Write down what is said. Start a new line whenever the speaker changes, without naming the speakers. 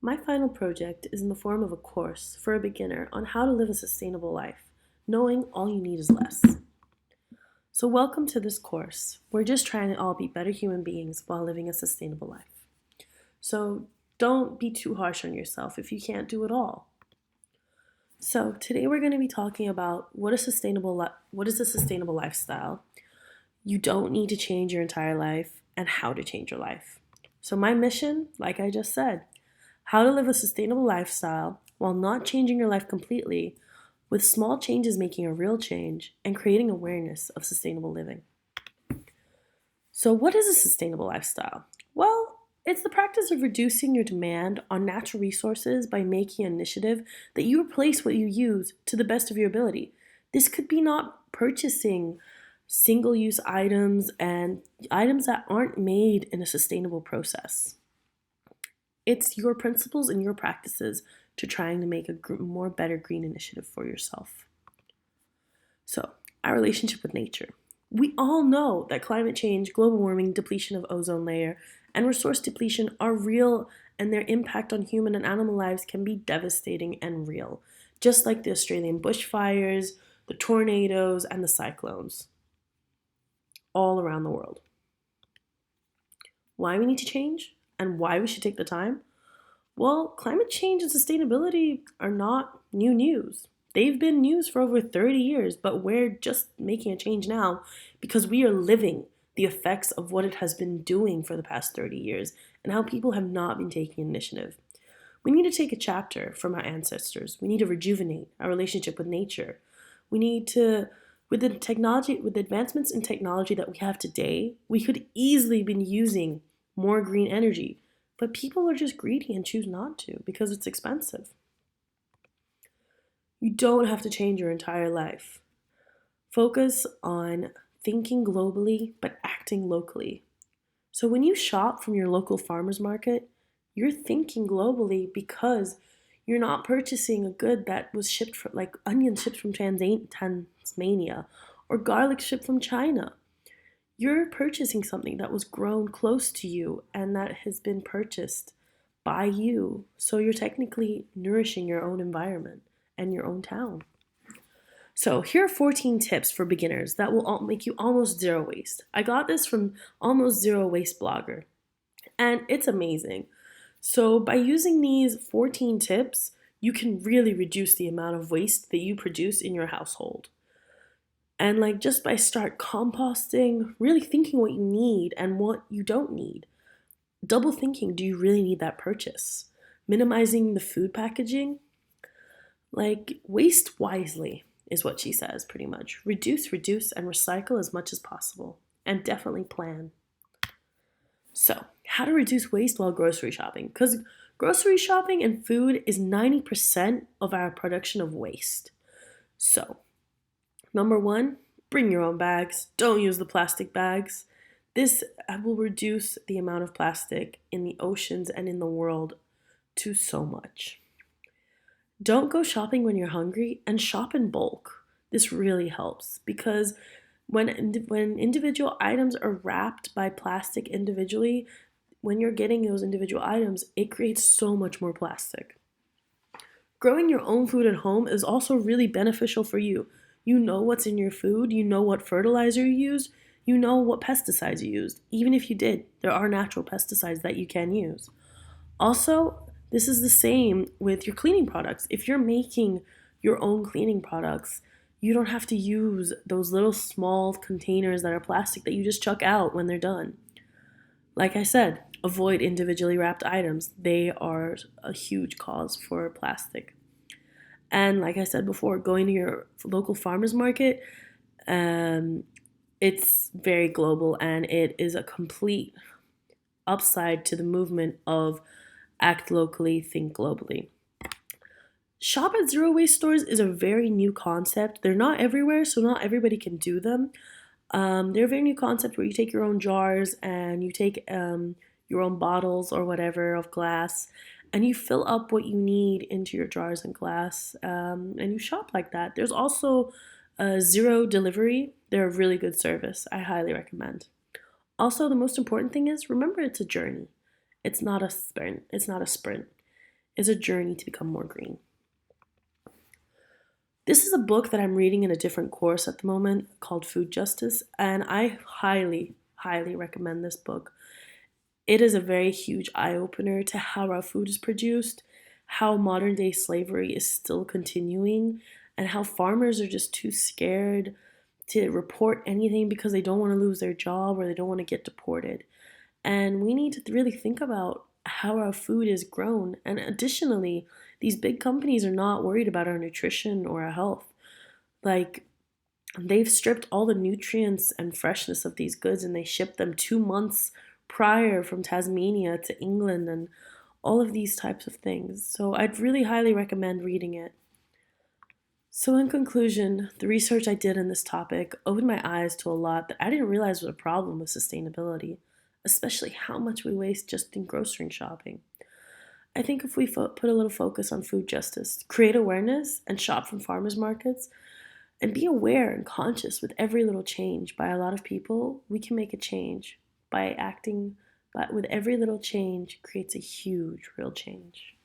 My final project is in the form of a course for a beginner on how to live a sustainable life, knowing all you need is less. So, welcome to this course. We're just trying to all be better human beings while living a sustainable life. So, don't be too harsh on yourself if you can't do it all. So, today we're going to be talking about what is a sustainable lifestyle. You don't need to change your entire life and how to change your life. So, my mission, like I just said, how to live a sustainable lifestyle while not changing your life completely, with small changes making a real change and creating awareness of sustainable living. So, what is a sustainable lifestyle? Well, it's the practice of reducing your demand on natural resources by making an initiative that you replace what you use to the best of your ability. This could be not purchasing single use items and items that aren't made in a sustainable process. It's your principles and your practices to trying to make a more better green initiative for yourself. So, our relationship with nature. We all know that climate change, global warming, depletion of ozone layer, and resource depletion are real, and their impact on human and animal lives can be devastating and real, just like the Australian bushfires, the tornadoes, and the cyclones all around the world. Why we need to change and why we should take the time? Well, climate change and sustainability are not new news. They've been news for over 30 years, but we're just making a change now because we are living the effects of what it has been doing for the past 30 years and how people have not been taking initiative. We need to take a chapter from our ancestors. We need to rejuvenate our relationship with nature. We need to, with the advancements in technology that we have today, we could easily been using more green energy, but people are just greedy and choose not to because it's expensive. You don't have to change your entire life. Focus on thinking globally but acting locally. So when you shop from your local farmer's market, you're thinking globally because you're not purchasing a good that was shipped from, like onions shipped from Tasmania or garlic shipped from China. You're purchasing something that was grown close to you and that has been purchased by you. So you're technically nourishing your own environment and your own town. So here are 14 tips for beginners that will make you almost zero waste. I got this from Almost Zero Waste blogger, and it's amazing. So by using these 14 tips, you can really reduce the amount of waste that you produce in your household. And just by start composting, really thinking what you need and what you don't need. Double thinking, do you really need that purchase? Minimizing the food packaging. Waste wisely is what she says pretty much. Reduce, and recycle as much as possible. And definitely plan. So, how to reduce waste while grocery shopping? Because grocery shopping and food is 90% of our production of waste. So, number one, bring your own bags. Don't use the plastic bags. This will reduce the amount of plastic in the oceans and in the world to so much. Don't go shopping when you're hungry and shop in bulk. This really helps because when individual items are wrapped by plastic individually, when you're getting those individual items, it creates so much more plastic. Growing your own food at home is also really beneficial for you. You know what's in your food, you know what fertilizer you used, you know what pesticides you used. Even if you did, there are natural pesticides that you can use. Also, this is the same with your cleaning products. If you're making your own cleaning products, you don't have to use those little small containers that are plastic that you just chuck out when they're done. Like I said, avoid individually wrapped items. They are a huge cause for plastic. And like I said before, going to your local farmer's market, it's very global and it is a complete upside to the movement of act locally, think globally. Shop at zero waste stores is a very new concept. They're not everywhere, so not everybody can do them. They're a very new concept where you take your own jars and you take your own bottles or whatever of glass and you fill up what you need into your jars and glass and you shop like that. There's also zero delivery. They're a really good service. I highly recommend. Also, the most important thing is remember it's a journey. It's not a sprint. is a journey to become more green. This is a book that I'm reading in a different course at the moment called Food Justice, and I highly, highly recommend this book. It is a very huge eye opener to how our food is produced, how modern day slavery is still continuing, and how farmers are just too scared to report anything because they don't want to lose their job or they don't want to get deported. And we need to really think about how our food is grown. And additionally, these big companies are not worried about our nutrition or our health. Like, they've stripped all the nutrients and freshness of these goods and they ship them 2 months prior from Tasmania to England and all of these types of things. So I'd really highly recommend reading it. So, in conclusion, the research I did on this topic opened my eyes to a lot that I didn't realize was a problem with sustainability, especially how much we waste just in grocery shopping. I think if we put a little focus on food justice, create awareness, and shop from farmers markets, and be aware and conscious with every little change by a lot of people, we can make a change by acting. But with every little change creates a huge, real change.